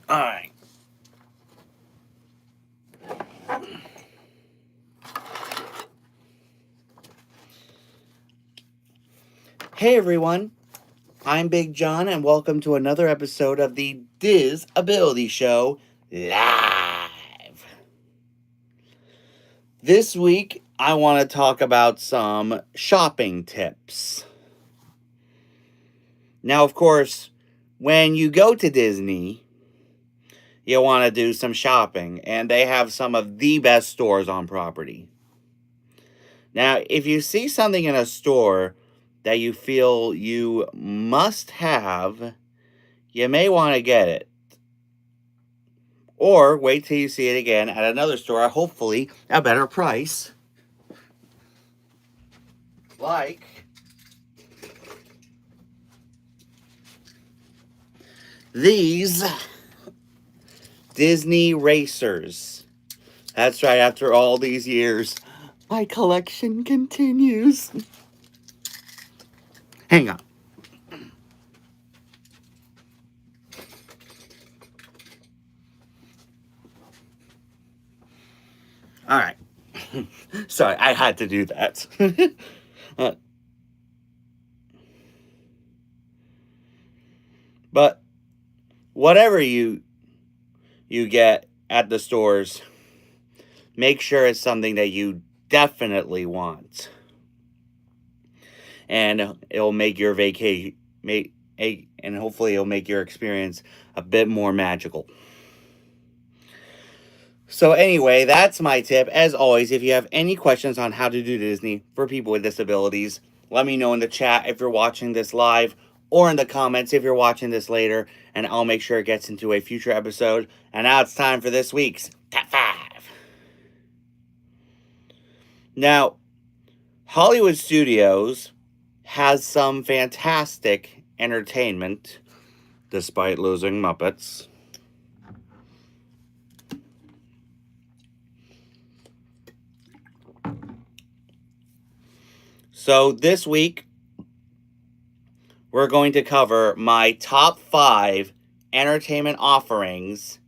All right. Hey everyone, I'm Big John, and welcome to another episode of the Disability Show Live. This week, I want to talk about some shopping tips. Now, of course, when you go to Disney, you want to do some shopping, and they have some of the best stores on property. Now, if you see something in a store that you feel you must have, you may want to get it. Or wait till you see it again at another store, hopefully a better price. Like these Disney racers. That's right, after all these years, my collection continues. Hang on. All right. Sorry, I had to do that. But whatever you get at the stores, make sure it's something that you definitely want. And it'll make your and hopefully it'll make your experience a bit more magical. So anyway, that's my tip. As always, if you have any questions on how to do Disney for people with disabilities, let me know in the chat if you're watching this live, or in the comments if you're watching this later, and I'll make sure it gets into a future episode. And now it's time for this week's Top 5. Now, Hollywood Studios has some fantastic entertainment, despite losing Muppets. So this week, we're going to cover my top 5 entertainment offerings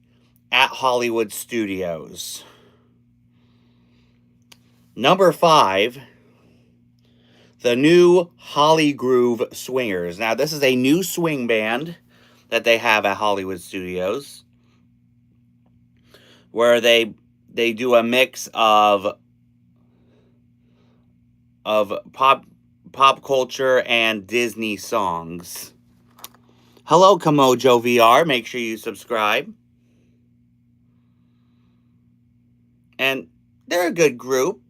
at Hollywood Studios. Number 5, the new Holly Groove Swingers. Now, this is a new swing band that they have at Hollywood Studios, where they do a mix of pop culture and Disney songs. Hello, Kamojo VR. Make sure you subscribe. And they're a good group.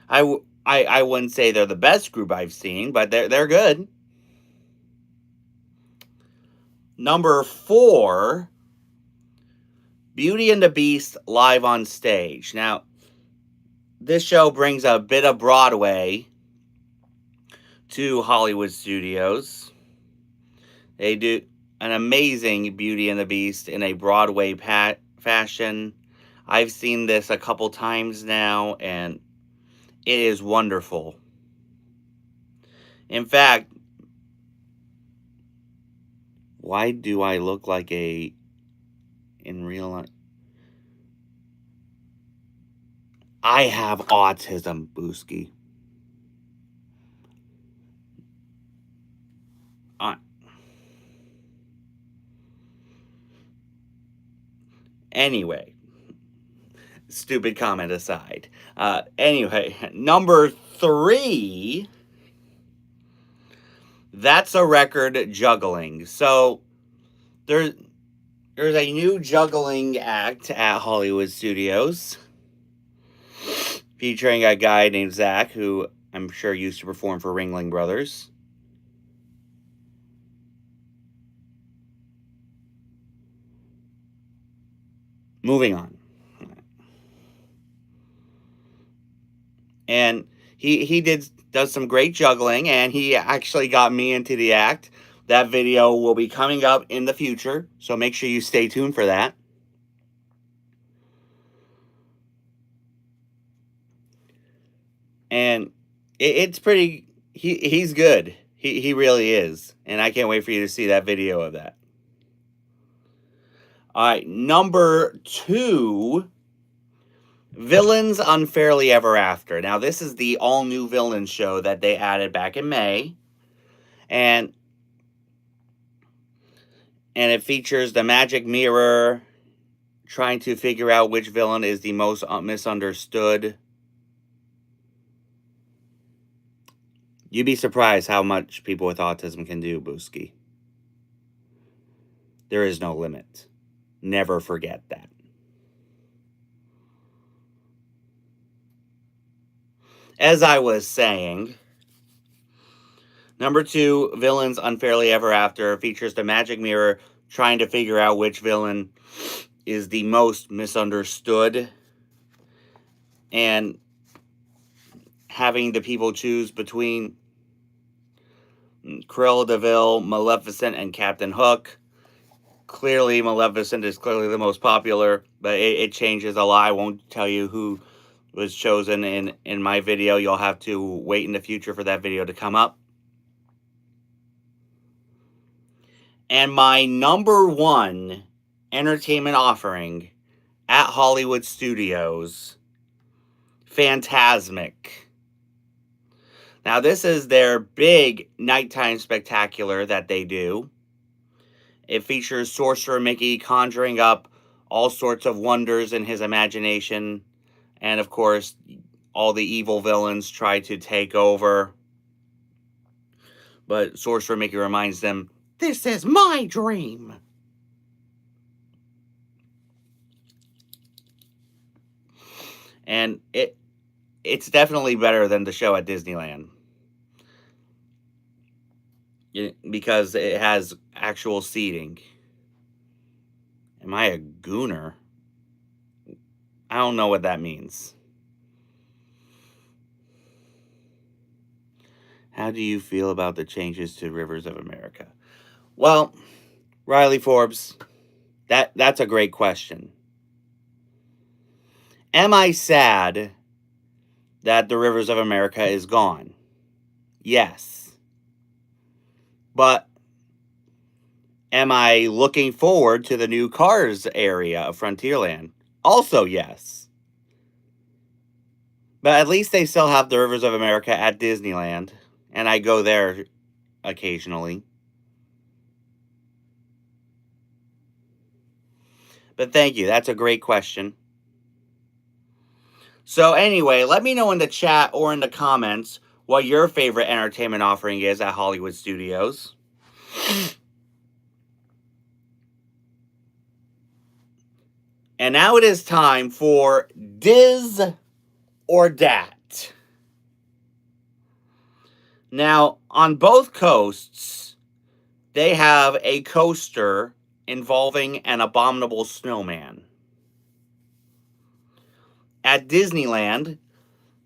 I wouldn't say they're the best group I've seen, but they're good. Number 4, Beauty and the Beast live on stage. Now, this show brings a bit of Broadway to Hollywood Studios. They do an amazing Beauty and the Beast in a Broadway fashion. I've seen this a couple times now, and it is wonderful. In fact, why do I look like in real life? I have autism, Booski. Anyway, stupid comment aside. Anyway, number 3, That's a Record Juggling. So there's a new juggling act at Hollywood Studios, featuring a guy named Zach, who I'm sure used to perform for Ringling Brothers. Moving on. And he does some great juggling, and he actually got me into the act. That video will be coming up in the future, so make sure you stay tuned for that. And it's pretty, he's good. He really is. And I can't wait for you to see that video of that. All right, number 2, Villains Unfairly Ever After. Now, this is the all-new villain show that they added back in May. And it features the magic mirror trying to figure out which villain is the most misunderstood. You'd be surprised how much people with autism can do, Booski. There is no limit. Never forget that. As I was saying, number 2, Villains Unfairly Ever After, features the magic mirror trying to figure out which villain is the most misunderstood, and having the people choose between Cruella de Vil, Maleficent, and Captain Hook. Clearly, Maleficent is clearly the most popular, but it changes a lot. I won't tell you who was chosen in my video. You'll have to wait in the future for that video to come up. And my number 1 entertainment offering at Hollywood Studios, Phantasmic. Now, this is their big nighttime spectacular that they do. It features Sorcerer Mickey conjuring up all sorts of wonders in his imagination. And, of course, all the evil villains try to take over. But Sorcerer Mickey reminds them, "This is my dream." And it's definitely better than the show at Disneyland, because it has actual seating. Am I a gooner? I don't know what that means. How do you feel about the changes to Rivers of America? Well, Riley Forbes, that's a great question. Am I sad that the Rivers of America is gone? Yes. But am I looking forward to the new Cars area of Frontierland? Also, yes. But at least they still have the Rivers of America at Disneyland, and I go there occasionally. But thank you. That's a great question. So anyway, let me know in the chat or in the comments what your favorite entertainment offering is at Hollywood Studios. And now it is time for Diz or Dat. Now, on both coasts, they have a coaster involving an abominable snowman. At Disneyland,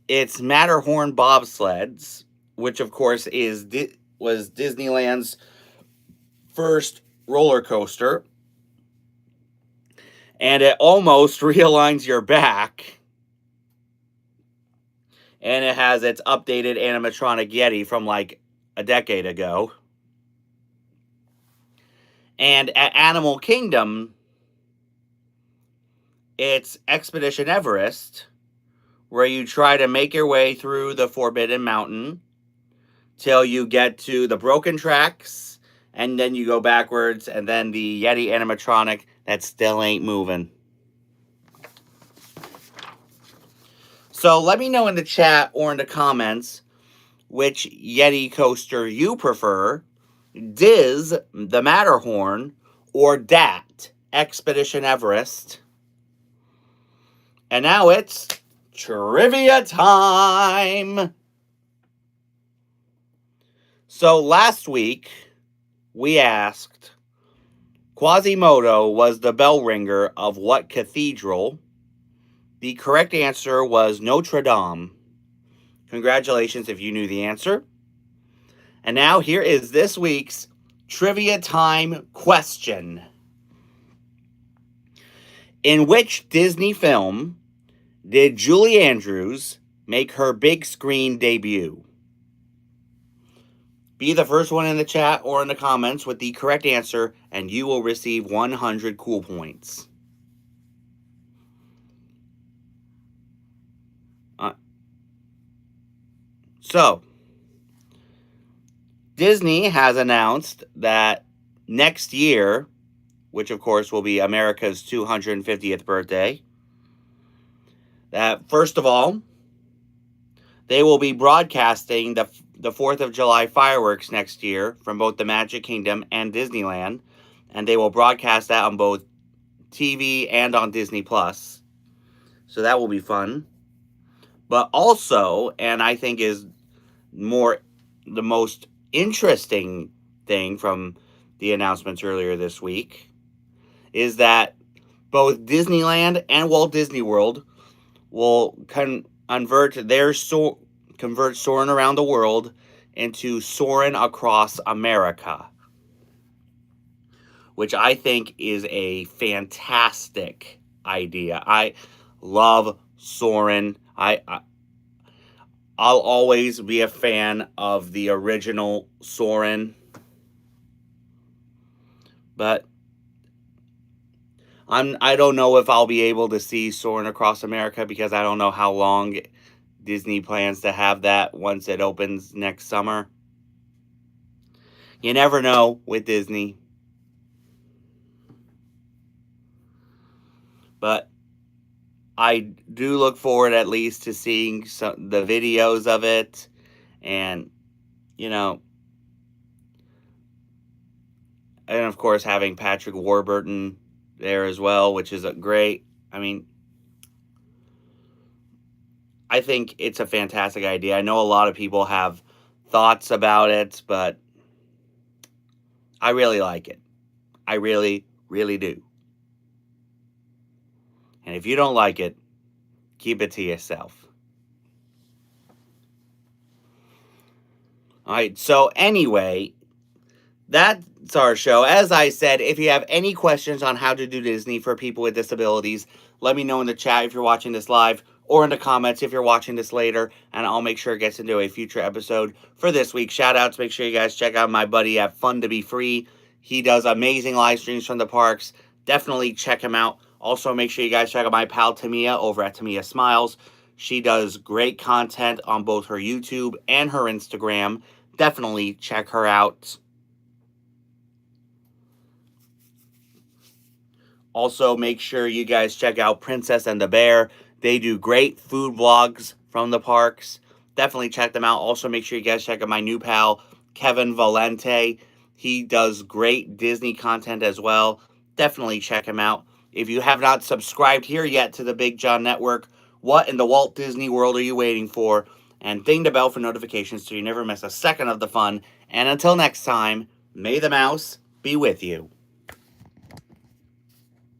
it's Matterhorn bobsleds, which of course was Disneyland's first roller coaster. And it almost realigns your back. And it has its updated animatronic Yeti from like a decade ago. And at Animal Kingdom, it's Expedition Everest, where you try to make your way through the Forbidden Mountain till you get to the broken tracks, and then you go backwards, and then the Yeti animatronic that still ain't moving. So let me know in the chat or in the comments which Yeti coaster you prefer, Diz, the Matterhorn, or Dat, Expedition Everest. And now it's trivia time. So last week, we asked, Quasimodo was the bell ringer of what cathedral? The correct answer was Notre Dame. Congratulations if you knew the answer. And now here is this week's trivia time question. In which Disney film did Julie Andrews make her big screen debut? Be the first one in the chat or in the comments with the correct answer, and you will receive 100 cool points. So, Disney has announced that next year, which of course will be America's 250th birthday, that first of all, they will be broadcasting the 4th of July fireworks next year from both the Magic Kingdom and Disneyland, and they will broadcast that on both TV and on Disney Plus. So that will be fun. But also, and I think is the most interesting thing from the announcements earlier this week, is that both Disneyland and Walt Disney World will convert Soarin' Around the World into Soarin' Across America, which I think is a fantastic idea. I love Soarin'. I'll always be a fan of the original Soarin', but I don't know if I'll be able to see Soarin' Across America because I don't know how long Disney plans to have that once it opens next summer. You never know with Disney. But I do look forward at least to seeing the videos of it, and, and of course having Patrick Warburton there as well, which is great. I mean, I think it's a fantastic idea. I know a lot of people have thoughts about it, but I really like it. I really, really do. And if you don't like it, keep it to yourself. All right, so anyway, that's our show. As I said, if you have any questions on how to do Disney for people with disabilities, let me know in the chat if you're watching this live, or in the comments if you're watching this later, and I'll make sure it gets into a future episode. For this week, shout outs, make sure you guys check out my buddy at Fun to Be Free. He does amazing live streams from the parks. Definitely check him out. Also, make sure you guys check out my pal Tamia over at Tamia Smiles. She does great content on both her YouTube and her Instagram. Definitely check her out. Also, make sure you guys check out Princess and the Bear. They do great food vlogs from the parks. Definitely check them out. Also, make sure you guys check out my new pal, Kevin Valente. He does great Disney content as well. Definitely check him out. If you have not subscribed here yet to the Big John Network, what in the Walt Disney World are you waiting for? And ding the bell for notifications so you never miss a second of the fun. And until next time, may the mouse be with you.